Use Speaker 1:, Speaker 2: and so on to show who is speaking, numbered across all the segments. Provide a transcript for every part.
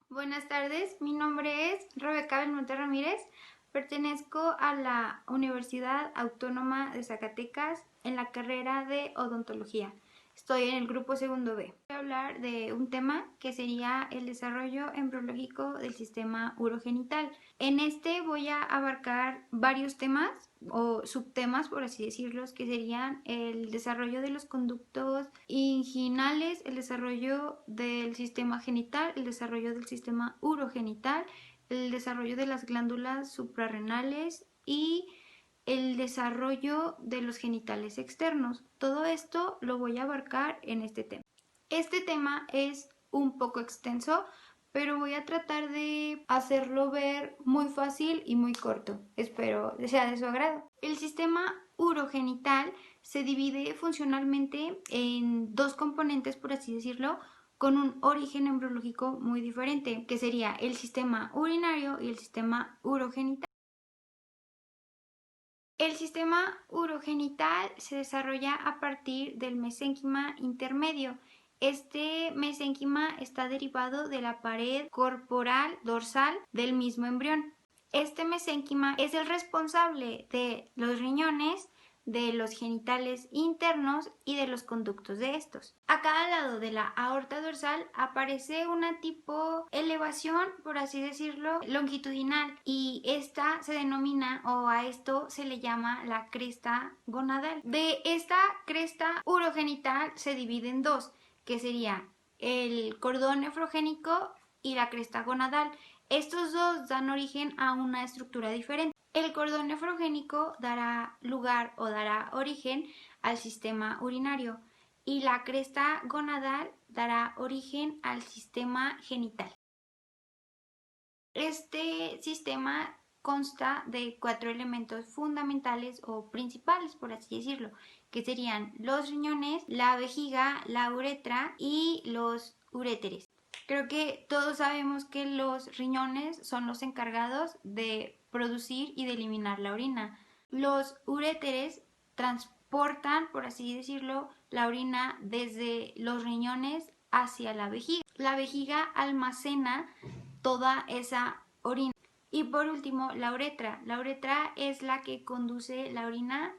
Speaker 1: Buenas tardes, mi nombre es Rebeca Belmonte Ramírez, pertenezco a la Universidad Autónoma de Zacatecas en la carrera de odontología. Estoy en el grupo segundo B. Voy a hablar de un tema que sería el desarrollo embriológico del sistema urogenital. En este voy a abarcar varios temas o subtemas, por así decirlos, que serían el desarrollo de los conductos inguinales, el desarrollo del sistema genital, el desarrollo del sistema urogenital, el desarrollo de las glándulas suprarrenales y el desarrollo de los genitales externos. Todo esto lo voy a abarcar en este tema. Este tema es un poco extenso, pero voy a tratar de hacerlo ver muy fácil y muy corto. Espero sea de su agrado. El sistema urogenital se divide funcionalmente en dos componentes, por así decirlo, con un origen embriológico muy diferente, que sería el sistema urinario y el sistema urogenital. El sistema urogenital se desarrolla a partir del mesénquima intermedio. Este mesénquima está derivado de la pared corporal dorsal del mismo embrión. Este mesénquima es el responsable de los riñones, de los genitales internos y de los conductos de estos. A cada lado de la aorta dorsal aparece una tipo elevación, por así decirlo, longitudinal, y esta se denomina, o a esto se le llama, la cresta gonadal. De esta cresta urogenital se divide en dos, que sería el cordón nefrogénico y la cresta gonadal. Estos dos dan origen a una estructura diferente. El cordón nefrogénico dará lugar o dará origen al sistema urinario y la cresta gonadal dará origen al sistema genital. Este sistema consta de 4 elementos fundamentales o principales, por así decirlo, que serían los riñones, la vejiga, la uretra y los uréteres. Creo que todos sabemos que los riñones son los encargados de producir y de eliminar la orina. Los uréteres transportan, por así decirlo, la orina desde los riñones hacia la vejiga. La vejiga almacena toda esa orina. Y por último, la uretra. La uretra es la que conduce la orina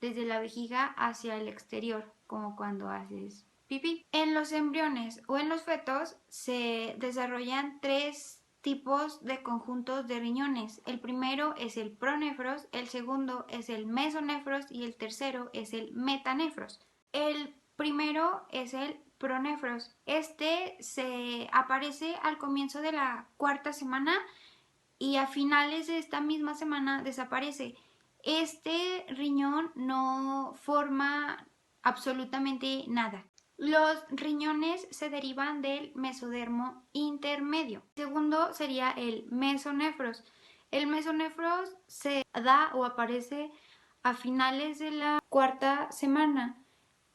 Speaker 1: desde la vejiga hacia el exterior, como cuando haces pipí. En los embriones o en los fetos se desarrollan tres tipos de conjuntos de riñones. El primero es el pronefros, el segundo es el mesonefros y el tercero es el metanefros. El primero es el pronefros. Este se aparece al comienzo de la cuarta semana y a finales de esta misma semana desaparece. Este riñón no forma absolutamente nada. Los riñones se derivan del mesodermo intermedio. El segundo sería el mesonefros. El mesonefros se da o aparece a finales de la cuarta semana.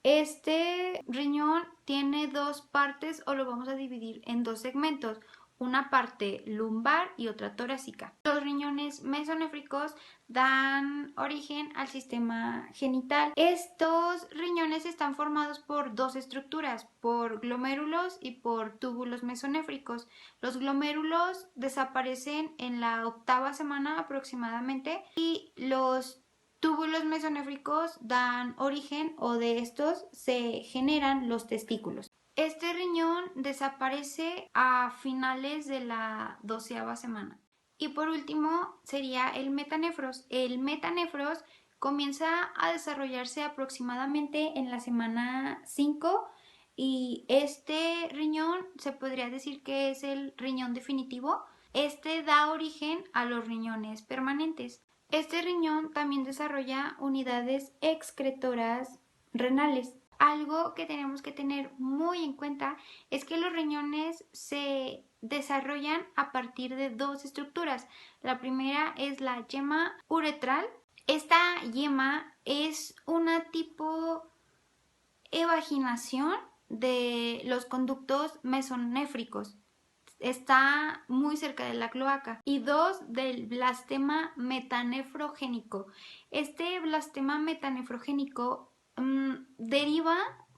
Speaker 1: Este riñón tiene dos partes, o lo vamos a dividir en dos segmentos, una parte lumbar y otra torácica. Los riñones mesonéfricos dan origen al sistema genital. Estos riñones están formados por dos estructuras, por glomérulos y por túbulos mesonéfricos. Los glomérulos desaparecen en la octava semana aproximadamente y los túbulos mesonéfricos dan origen, o de estos se generan los testículos. Este riñón desaparece a finales de la 12ª semana. Y por último sería el metanefros. El metanefros comienza a desarrollarse aproximadamente en la semana 5 y este riñón se podría decir que es el riñón definitivo. Este da origen a los riñones permanentes. Este riñón también desarrolla unidades excretoras renales. Algo que tenemos que tener muy en cuenta es que los riñones se desarrollan a partir de dos estructuras. La primera es la yema uretral. Esta yema es una tipo evaginación de los conductos mesonéfricos. Está muy cerca de la cloaca. Y dos, del blastema metanefrogénico. Este blastema metanefrogénico deriva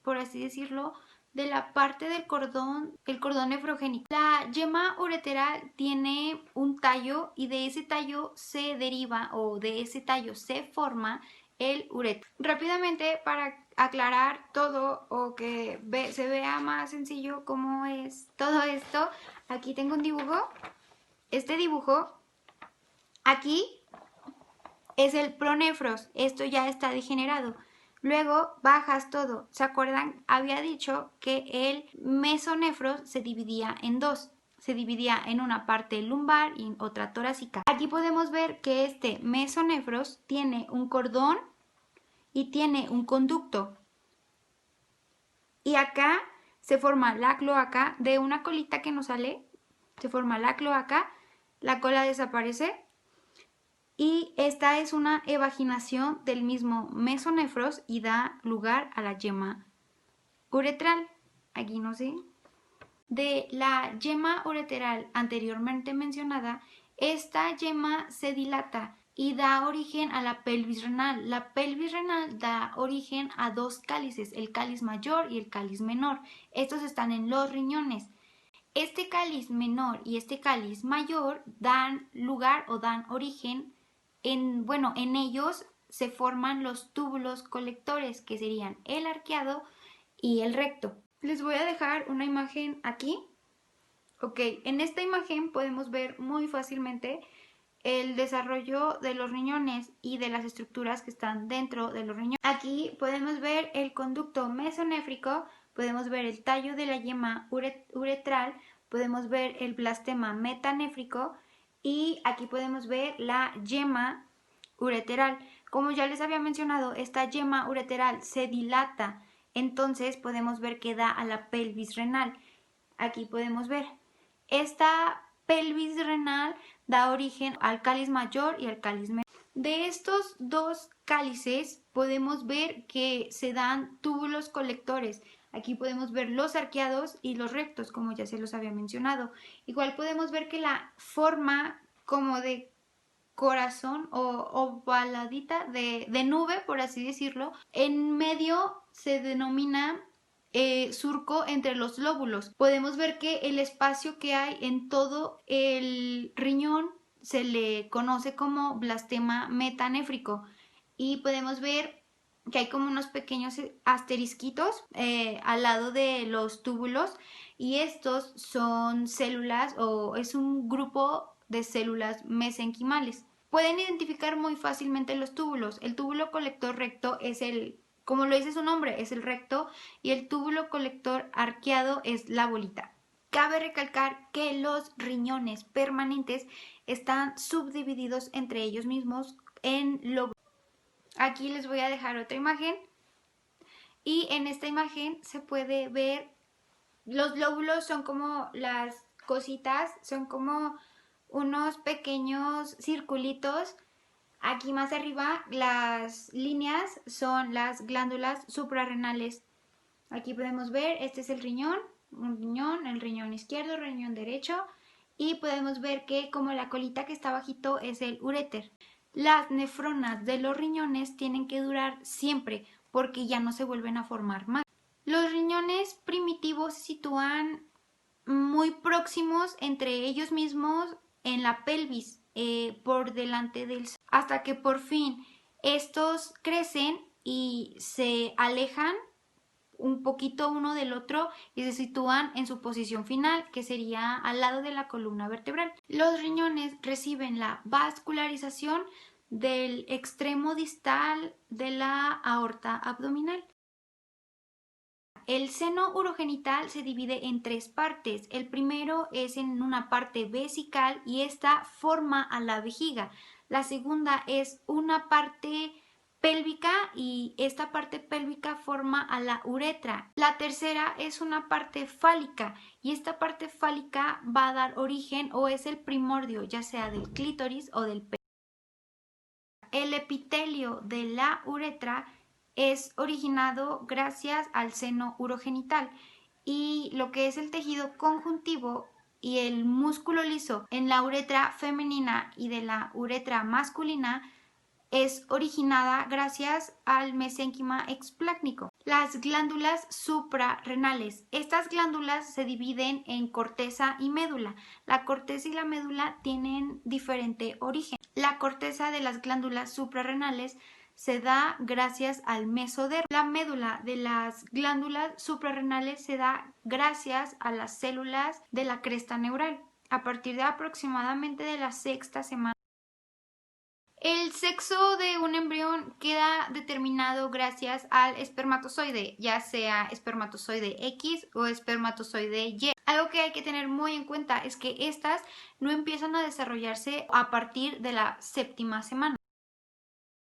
Speaker 1: por así decirlo, de la parte del cordón, el cordón nefrogénico. La yema ureteral tiene un tallo y de ese tallo se deriva o de ese tallo se forma el uretra. Rápidamente, para aclarar todo o que se vea más sencillo cómo es todo esto, aquí tengo un dibujo. Este dibujo aquí es el pronefros, esto ya está degenerado. Luego bajas todo. ¿Se acuerdan? Había dicho que el mesonefros se dividía en dos. Se dividía en una parte lumbar y en otra torácica. Aquí podemos ver que este mesonefros tiene un cordón y tiene un conducto. Y acá se forma la cloaca de una colita que nos sale. Se forma la cloaca, la cola desaparece. Y esta es una evaginación del mismo mesonefros y da lugar a la yema uretral. Aquí no sé. De la yema ureteral anteriormente mencionada, esta yema se dilata y da origen a la pelvis renal. La pelvis renal da origen a dos cálices, el cáliz mayor y el cáliz menor. Estos están en los riñones. Este cáliz menor y este cáliz mayor dan lugar o dan origen en ellos se forman los túbulos colectores, que serían el arqueado y el recto. Les voy a dejar una imagen aquí. Ok, en esta imagen podemos ver muy fácilmente el desarrollo de los riñones y de las estructuras que están dentro de los riñones. Aquí podemos ver el conducto mesonéfrico, podemos ver el tallo de la yema uretral, podemos ver el blastema metanéfrico y aquí podemos ver la yema ureteral. Como ya les había mencionado, esta yema ureteral se dilata, entonces podemos ver que da a la pelvis renal. Aquí podemos ver. Esta pelvis renal da origen al cáliz mayor y al cáliz menor. De estos dos cálices podemos ver que se dan túbulos colectores. Aquí podemos ver los arqueados y los rectos, como ya se los había mencionado. Igual podemos ver que la forma como de corazón o ovaladita de nube, por así decirlo, en medio se denomina surco entre los lóbulos. Podemos ver que el espacio que hay en todo el riñón se le conoce como blastema metanéfrico y podemos ver que hay como unos pequeños asterisquitos al lado de los túbulos y estos son células o es un grupo de células mesenquimales. Pueden identificar muy fácilmente los túbulos. El túbulo colector recto es como lo dice su nombre, es el recto y el túbulo colector arqueado es la bolita. Cabe recalcar que los riñones permanentes están subdivididos entre ellos mismos en lóbulos. Aquí les voy a dejar otra imagen y en esta imagen se puede ver los lóbulos son como las cositas, son como unos pequeños circulitos. Aquí más arriba las líneas son las glándulas suprarrenales. Aquí podemos ver, este es el riñón, un riñón, el riñón izquierdo, el riñón derecho y podemos ver que como la colita que está abajito es el uréter. Las nefronas de los riñones tienen que durar siempre porque ya no se vuelven a formar más. Los riñones primitivos se sitúan muy próximos entre ellos mismos en la pelvis, por delante del hasta que por fin estos crecen y se alejan un poquito uno del otro y se sitúan en su posición final, que sería al lado de la columna vertebral. Los riñones reciben la vascularización del extremo distal de la aorta abdominal. El seno urogenital se divide en tres partes. El primero es en una parte vesical y esta forma a la vejiga. La segunda es una parte pélvica y esta parte pélvica forma a la uretra. La tercera es una parte fálica y esta parte fálica va a dar origen o es el primordio ya sea del clítoris o del pene. El epitelio de la uretra es originado gracias al seno urogenital y lo que es el tejido conjuntivo y el músculo liso en la uretra femenina y de la uretra masculina es originada gracias al mesénquima explácnico. Las glándulas suprarrenales. Estas glándulas se dividen en corteza y médula. La corteza y la médula tienen diferente origen. La corteza de las glándulas suprarrenales se da gracias al mesodermo. La médula de las glándulas suprarrenales se da gracias a las células de la cresta neural. A partir de aproximadamente de la sexta semana. El sexo de un embrión queda determinado gracias al espermatozoide, ya sea espermatozoide X o espermatozoide Y. Algo que hay que tener muy en cuenta es que estas no empiezan a desarrollarse a partir de la séptima semana.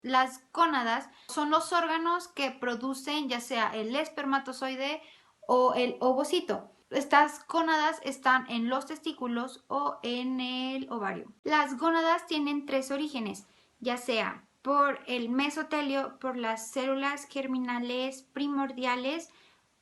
Speaker 1: Las gónadas son los órganos que producen ya sea el espermatozoide o el ovocito. Estas gónadas están en los testículos o en el ovario. Las gónadas tienen tres orígenes, ya sea por el mesotelio, por las células germinales primordiales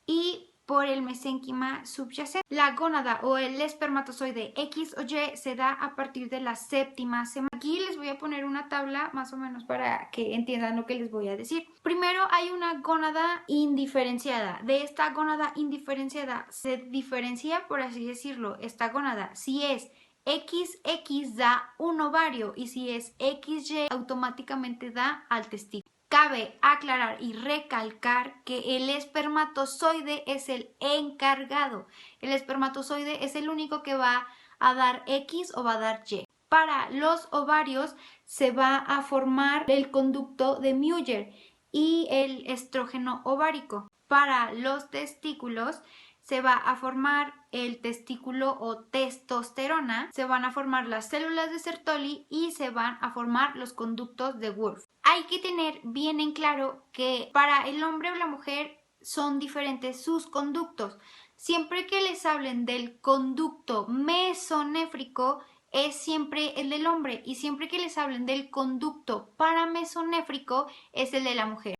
Speaker 1: y por el mesénquima subyacente. La gónada o el espermatozoide X o Y se da a partir de la séptima semana. Aquí les voy a poner una tabla más o menos para que entiendan lo que les voy a decir. Primero hay una gónada indiferenciada. De esta gónada indiferenciada se diferencia, por así decirlo, esta gónada. Si es XX da un ovario y si es XY automáticamente da al testículo. Cabe aclarar y recalcar que el espermatozoide es el encargado. El espermatozoide es el único que va a dar X o va a dar Y. Para los ovarios se va a formar el conducto de Muller y el estrógeno ovárico. Para los testículos se va a formar el testículo o testosterona, se van a formar las células de Sertoli y se van a formar los conductos de Wolff. Hay que tener bien en claro que para el hombre o la mujer son diferentes sus conductos. Siempre que les hablen del conducto mesonéfrico es siempre el del hombre y siempre que les hablen del conducto paramesonéfrico es el de la mujer.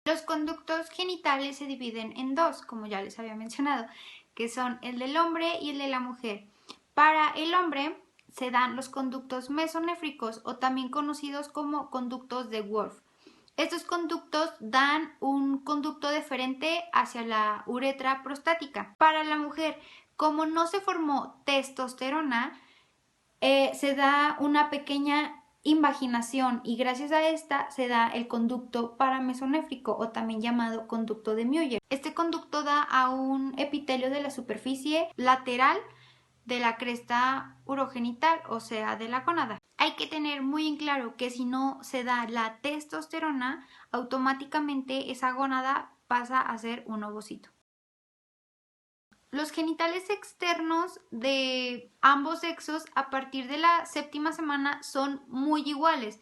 Speaker 1: Los conductos genitales se dividen en dos, como ya les había mencionado, que son el del hombre y el de la mujer. Para el hombre se dan los conductos mesonéfricos o también conocidos como conductos de Wolff. Estos conductos dan un conducto deferente hacia la uretra prostática. Para la mujer, como no se formó testosterona, se da una pequeña invaginación y gracias a esta se da el conducto paramesonéfrico o también llamado conducto de Muller. Este conducto da a un epitelio de la superficie lateral de la cresta urogenital, o sea, de la gónada. Hay que tener muy en claro que si no se da la testosterona, automáticamente esa gónada pasa a ser un ovocito. Los genitales externos de ambos sexos a partir de la séptima semana son muy iguales.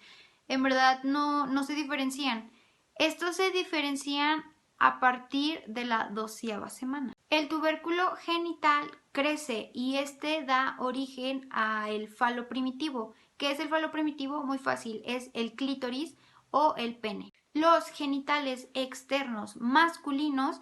Speaker 1: En verdad no se diferencian. Estos se diferencian a partir de la 12ª semana. El tubérculo genital crece y este da origen al falo primitivo. ¿Qué es el falo primitivo? Muy fácil, es el clítoris o el pene. Los genitales externos masculinos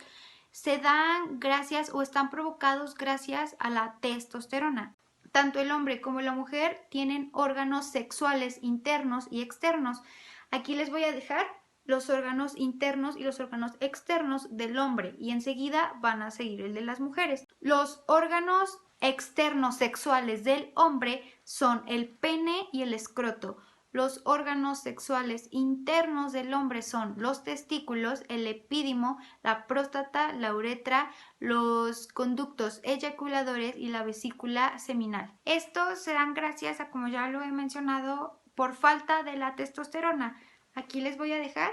Speaker 1: se dan gracias o están provocados gracias a la testosterona. Tanto el hombre como la mujer tienen órganos sexuales internos y externos. Aquí les voy a dejar los órganos internos y los órganos externos del hombre y enseguida van a seguir el de las mujeres. Los órganos externos sexuales del hombre son el pene y el escroto. Los órganos sexuales internos del hombre son los testículos, el epídimo, la próstata, la uretra, los conductos eyaculadores y la vesícula seminal. Estos se dan gracias a, como ya lo he mencionado, por falta de la testosterona. Aquí les voy a dejar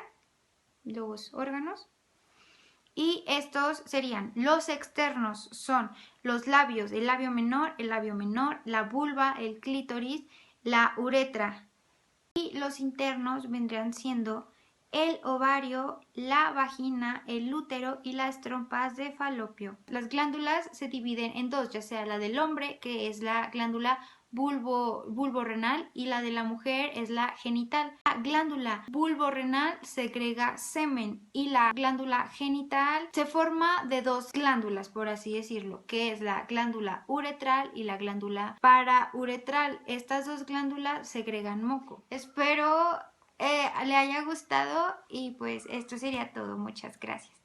Speaker 1: los órganos. Y estos serían los externos, son los labios, el labio menor, la vulva, el clítoris, la uretra. Y los internos vendrían siendo el ovario, la vagina, el útero y las trompas de falopio. Las glándulas se dividen en dos, ya sea la del hombre, que es la glándula vulvorrenal y la de la mujer es la genital. La glándula vulvorrenal segrega semen y la glándula genital se forma de dos glándulas, por así decirlo, que es la glándula uretral y la glándula parauretral. Estas dos glándulas segregan moco. Espero le haya gustado y pues esto sería todo. Muchas gracias.